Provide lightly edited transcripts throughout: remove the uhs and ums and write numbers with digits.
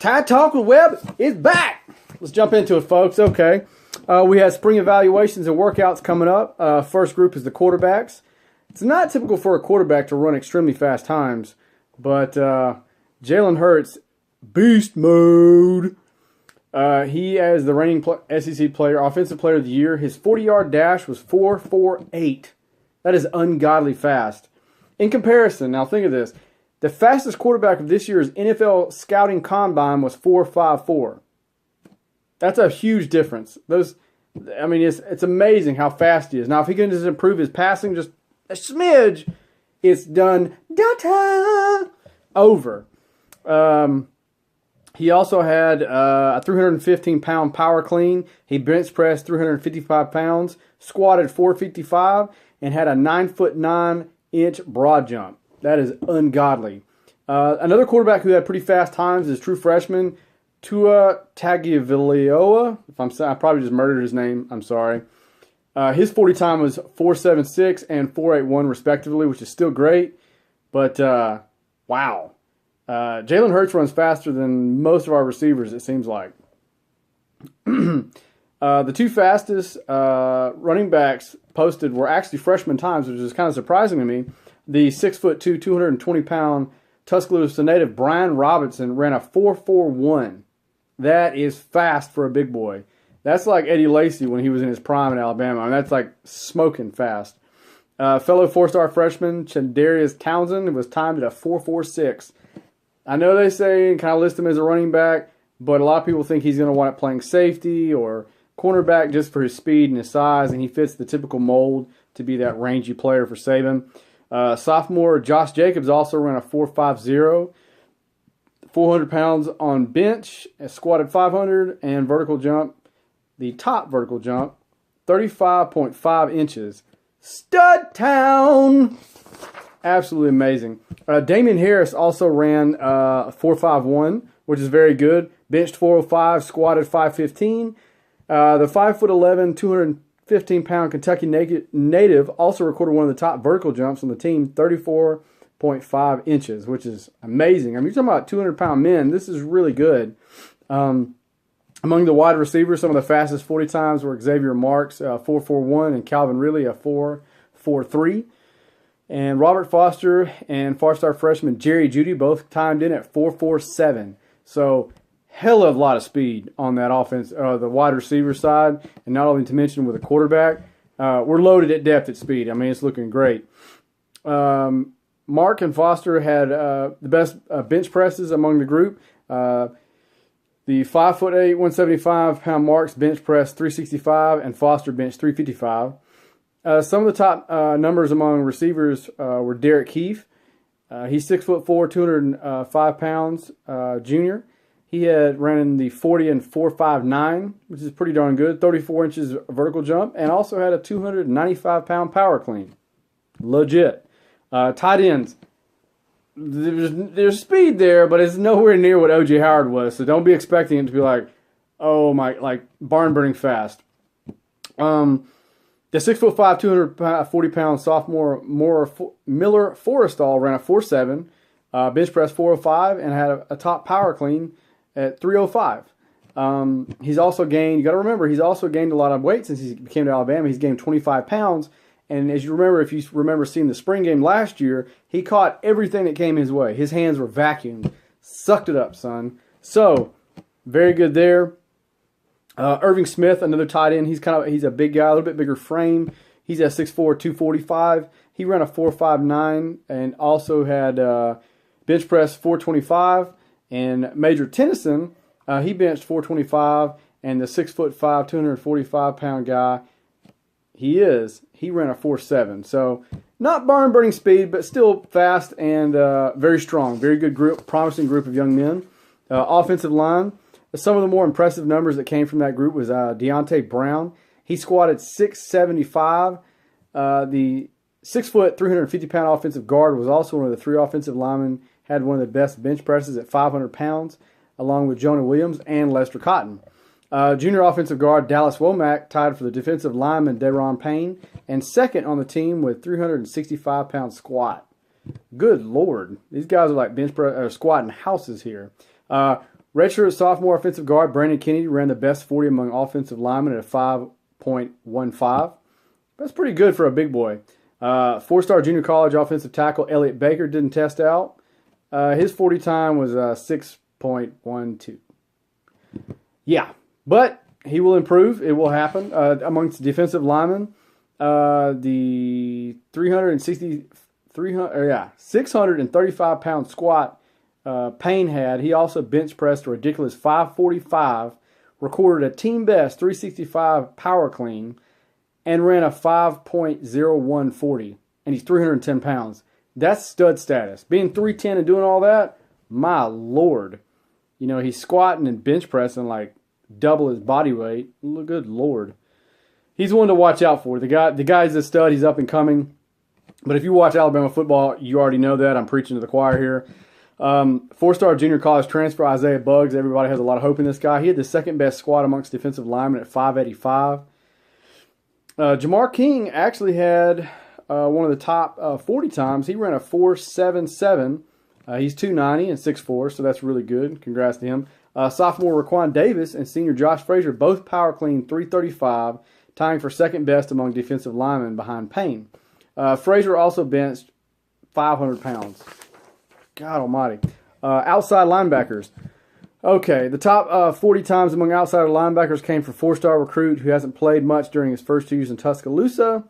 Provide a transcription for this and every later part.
Talk with Webb is back. Let's jump into it, folks. Okay. We have spring evaluations and workouts coming up. First group is the quarterbacks. It's not typical for a quarterback to run extremely fast times, but Jalen Hurts, beast mode. He, as the reigning SEC player, offensive player of the year, his 40-yard dash was 4.48. That is ungodly fast. In comparison, now think of this. The fastest quarterback of this year's NFL scouting combine was 4.54. That's a huge difference. It's amazing how fast he is. Now, if he can just improve his passing just a smidge, it's done. Data over. He also had a 315-pound power clean. He bench pressed 355 pounds, squatted 455, and had a 9'9" broad jump. That is ungodly. Another quarterback who had pretty fast times is true freshman Tua Tagovailoa. I probably just murdered his name. I'm sorry. His 40 time was 4.76 and 4.81 respectively, which is still great. But wow, Jalen Hurts runs faster than most of our receivers. It seems like. The two fastest running backs posted were actually freshman times, which is kind of surprising to me. The 6'2", 220-pound Tuscaloosa native Brian Robinson ran a 4.41. That is fast for a big boy. That's like Eddie Lacy when he was in his prime in Alabama. And that's like smoking fast. Fellow four-star freshman Chandarius Townsend was timed at a 4.46. I know they say and kind of list him as a running back, but a lot of people think he's going to wind up playing safety or cornerback just for his speed and his size, and he fits the typical mold to be that rangy player for Saban. Sophomore Josh Jacobs also ran a 4.50, 400 pounds on bench, squatted 500, and vertical jump, the top vertical jump, 35.5 inches. Stud town! Absolutely amazing. Damian Harris also ran 4.51, which is very good. Benched 405, squatted 515. The 5'11", 215-pound Kentucky native also recorded one of the top vertical jumps on the team, 34.5 inches, which is amazing. I mean, you're talking about 200-pound men. This is really good. Among the wide receivers, some of the fastest 40 times were Xavier Marks, 4.41, and Calvin Ridley, a 4.43. And Robert Foster and four-star freshman Jerry Jeudy both timed in at 4.47. So, hell of a lot of speed on that offense, the wide receiver side, and not only to mention with a quarterback. We're loaded at depth at speed. I mean, it's looking great. Mark and Foster had the best bench presses among the group. The 5'8", 175-pound Marks bench pressed 365, and Foster benched 355. Some of the top numbers among receivers were Derek Keefe. He's 6'4", 205 pounds, junior. He had ran in the 40 and 4.59, which is pretty darn good. 34 inches vertical jump, and also had a 295-pound power clean. Legit. Tight ends. There's speed there, but it's nowhere near what O.J. Howard was. So don't be expecting it to be like, oh my, like barn burning fast. The 6'5", 240-pound sophomore Miller Forrestall ran a 4.7, bench press 405, and had a top power clean at 305. He's also gained, you got to remember, he's also gained a lot of weight since he came to Alabama. He's gained 25 pounds. And as you remember, if you remember seeing the spring game last year, he caught everything that came his way. His hands were vacuumed. Sucked it up, son. So, very good there. Irving Smith, another tight end. He's a big guy, a little bit bigger frame. He's at 6'4", 245. He ran a 4.59 and also had bench press 425. And Major Tennyson, he benched 425. And the 6'5", 245-pound guy, he ran a 4.7. So not barn-burning speed, but still fast and very strong. Very good group, promising group of young men. Offensive line. Some of the more impressive numbers that came from that group was Deontay Brown. He squatted 675. The 6', 350-pound offensive guard was also one of the three offensive linemen, had one of the best bench presses at 500 pounds, along with Jonah Williams and Lester Cotton. Junior offensive guard Dallas Womack tied for the defensive lineman Deron Payne, and second on the team with 365-pound squat. Good Lord. These guys are like bench press, squatting houses here. Redshirt sophomore offensive guard Brandon Kennedy ran the best 40 among offensive linemen at a 5.15. That's pretty good for a big boy. Four-star junior college offensive tackle Elliott Baker didn't test out. His 40 time was 6.12. Yeah, but he will improve. It will happen. Amongst defensive linemen, the 635-pound squat Payne had, he also bench pressed a ridiculous 545, recorded a team best 365 power clean, and ran a 5.0140, and he's 310 pounds. That's stud status. Being 310 and doing all that, my Lord. You know, he's squatting and bench pressing like double his body weight. Good Lord. He's one to watch out for. The guy's a stud. He's up and coming. But if you watch Alabama football, you already know that. I'm preaching to the choir here. Four-star junior college transfer Isaiah Buggs. Everybody has a lot of hope in this guy. He had the second best squat amongst defensive linemen at 585. Jamar King actually had one of the top 40 times. He ran a 4.77. He's 290 and 6'4", so that's really good. Congrats to him. Sophomore Raquan Davis and senior Josh Frazier both power clean 335, tying for second best among defensive linemen behind Payne. Frazier also benched 500 pounds. God almighty. Outside linebackers. Okay, the top 40 times among outside linebackers came from four-star recruit who hasn't played much during his first 2 years in Tuscaloosa.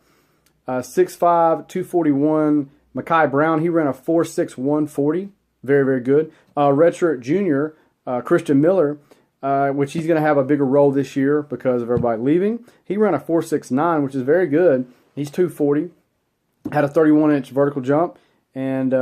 6'5", 241, Mekhi Brown. He ran a 4.6140. Very, very good. Redshirt junior, Christian Miller, which he's going to have a bigger role this year because of everybody leaving. He ran a 4.69, which is very good. He's 240. Had a 31-inch vertical jump, and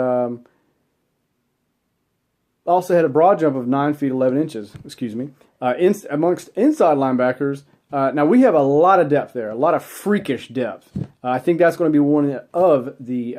also had a broad jump of 9 feet 11 inches. Excuse me. Amongst inside linebackers, now we have a lot of depth there, a lot of freakish depth. I think that's going to be one of the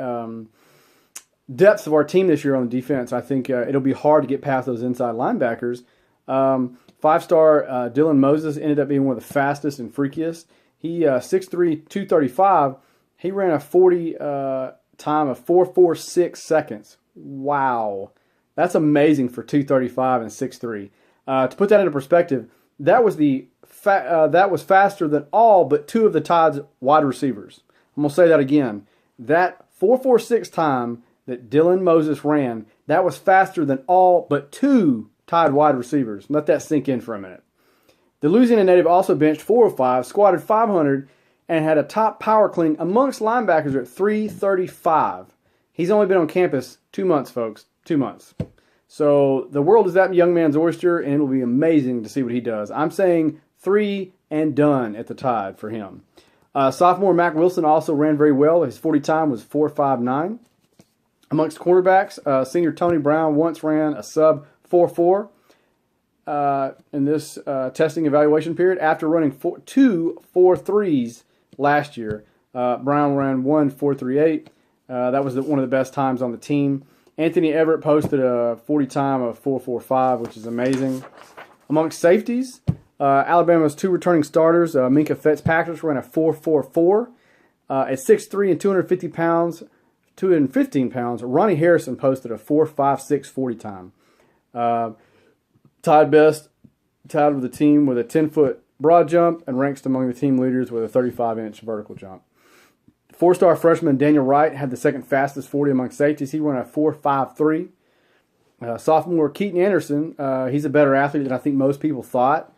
depths of our team this year on the defense. I think it'll be hard to get past those inside linebackers. Five-star Dylan Moses ended up being one of the fastest and freakiest. He 6'3", 235. He ran a 40 time of 4.46 seconds. Wow. That's amazing for 235 and 6'3". To put that into perspective, that was faster than all but 2 of the Tide's wide receivers. I'm going to say that again. That 4.46 time that Dylan Moses ran, that was faster than all but 2 Tide wide receivers. Let that sink in for a minute. The Louisiana native also benched 405, squatted 500, and had a top power clean amongst linebackers at 335. He's only been on campus 2 months, folks. 2 months. So the world is that young man's oyster, and it will be amazing to see what he does. I'm saying 3 and done at the Tide for him. Sophomore Mac Wilson also ran very well. His 40 time was 4.59. Amongst quarterbacks, senior Tony Brown once ran a sub 4.4 in this testing evaluation period after running 2 4.3s last year. Brown ran 1.438. That was one of the best times on the team. Anthony Everett posted a 40 time of 4.45, which is amazing. Amongst safeties, Alabama's 2 returning starters, Minka Fitzpatrick ran a 4.44. At 6'3" and 215 pounds, Ronnie Harrison posted a 4.56 40 time. Tied with the team with a 10-foot broad jump and ranks among the team leaders with a 35-inch vertical jump. Four-star freshman Daniel Wright had the second fastest 40 among safeties. He ran a 4.53. Sophomore Keaton Anderson, he's a better athlete than I think most people thought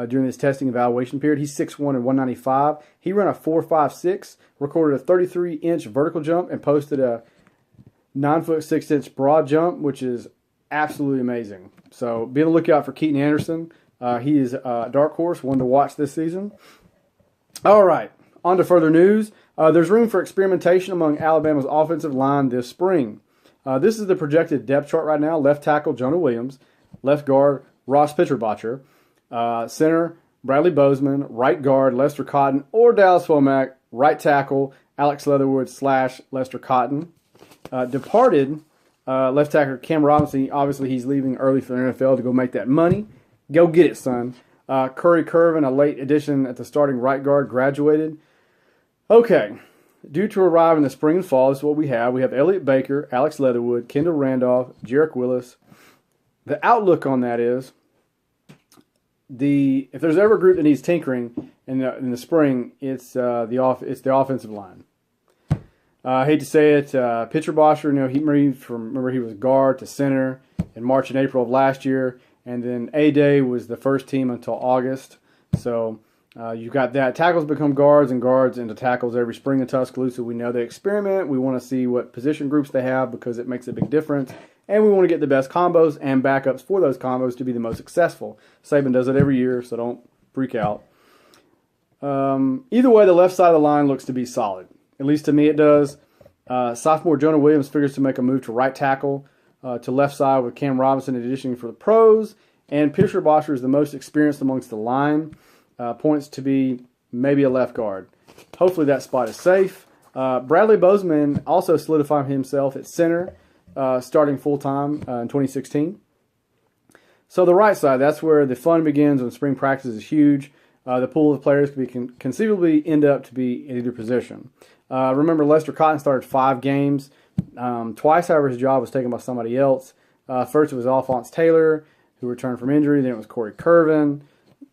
during this testing evaluation period. He's 6'1" and 195. He ran a 4.56, recorded a 33-inch vertical jump, and posted a 9-foot 6-inch broad jump, which is absolutely amazing. So be on the lookout for Keaton Anderson. He is a dark horse, one to watch this season. All right, on to further news. There's room for experimentation among Alabama's offensive line this spring. This is the projected depth chart right now. Left tackle, Jonah Williams. Left guard, Ross Pitcherbacher. Center, Bradley Bozeman. Right guard, Lester Cotton or Dallas Womack. Right tackle, Alex Leatherwood / Lester Cotton. Departed left tackle, Cam Robinson. Obviously, he's leaving early for the NFL to go make that money. Go get it, son. Curry Curvin, a late addition at the starting right guard, graduated. Okay, due to arrive in the spring and fall, this is what we have. We have Elliott Baker, Alex Leatherwood, Kendall Randolph, Jarek Willis. The outlook on that is if there's ever a group that needs tinkering in the spring, it's the offensive line. I hate to say it, pitcher Bosher, he moved remember he was guard to center in March and April of last year, and then A-Day was the first team until August. So you've got that. Tackles become guards and guards into tackles every spring in Tuscaloosa. We know they experiment. We want to see what position groups they have because it makes a big difference. And we want to get the best combos and backups for those combos to be the most successful. Saban does it every year, so don't freak out. Either way, the left side of the line looks to be solid. At least to me it does. Sophomore Jonah Williams figures to make a move to right tackle to left side with Cam Robinson auditioning for the pros. And Pitcher Bosher is the most experienced amongst the line. Points to be maybe a left guard. Hopefully that spot is safe. Bradley Bozeman also solidified himself at center, starting full-time in 2016. So the right side, that's where the fun begins when spring practice is huge. The pool of players can conceivably end up to be in either position. Remember, Lester Cotton started 5 games. Twice, however, his job was taken by somebody else. First, it was Alphonse Taylor, who returned from injury. Then it was Corey Curvin.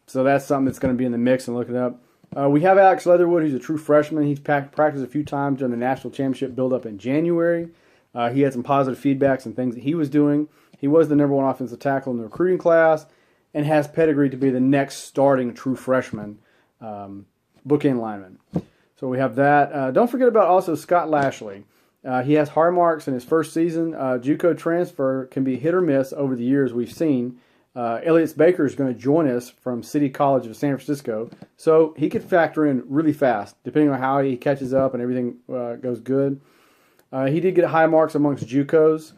So that's something that's going to be in the mix and look it up. We have Alex Leatherwood, who's a true freshman. He's practiced a few times during the national championship build-up in January. He had some positive feedbacks and things that he was doing. He was the #1 offensive tackle in the recruiting class and has pedigree to be the next starting true freshman bookend lineman. So we have that. Don't forget about also Scott Lashley. He has hard marks in his first season. JUCO transfer can be hit or miss over the years we've seen. Elliott Baker is going to join us from City College of San Francisco, so he could factor in really fast, depending on how he catches up and everything goes good. He did get high marks amongst JUCOs,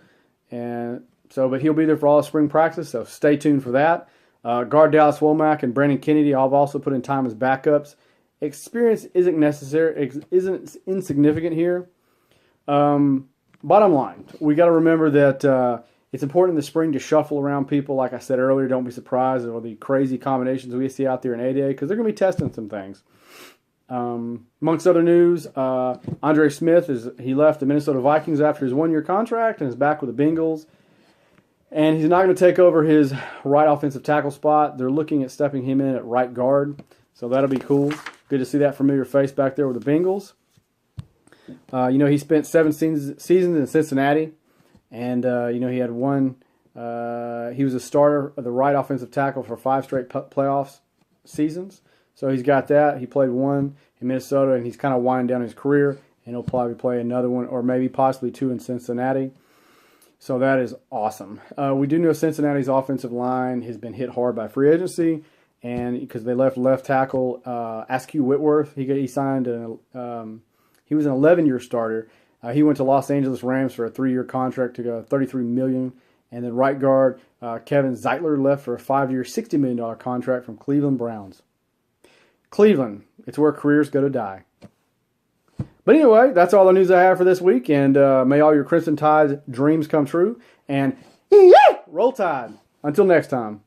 but he'll be there for all of spring practice, so stay tuned for that. Guard Dallas Womack and Brandon Kennedy I've also put in time as backups. Experience isn't insignificant here. Bottom line, we got to remember that it's important in the spring to shuffle around people. Like I said earlier, don't be surprised at all the crazy combinations we see out there in A-Day because they're going to be testing some things. Amongst other news, Andre Smith he left the Minnesota Vikings after his 1-year contract and is back with the Bengals. And he's not going to take over his right offensive tackle spot. They're looking at stepping him in at right guard. So that'll be cool. Good to see that familiar face back there with the Bengals. He spent 7 seasons in Cincinnati. And, he had he was a starter of the right offensive tackle for 5 straight playoffs seasons. So he's got that. He played 1 in Minnesota, and he's kind of winding down his career. And he'll probably play another one or maybe possibly 2 in Cincinnati. So that is awesome. We do know Cincinnati's offensive line has been hit hard by free agency, and because they left tackle Askew Whitworth, he signed he was an 11-year starter. He went to Los Angeles Rams for a 3-year contract to go $33 million, and then right guard Kevin Zeitler left for a 5-year, $60 million contract from Cleveland Browns. Cleveland, it's where careers go to die. But anyway, that's all the news I have for this week, and may all your Crimson Tide dreams come true, and roll Tide. Until next time.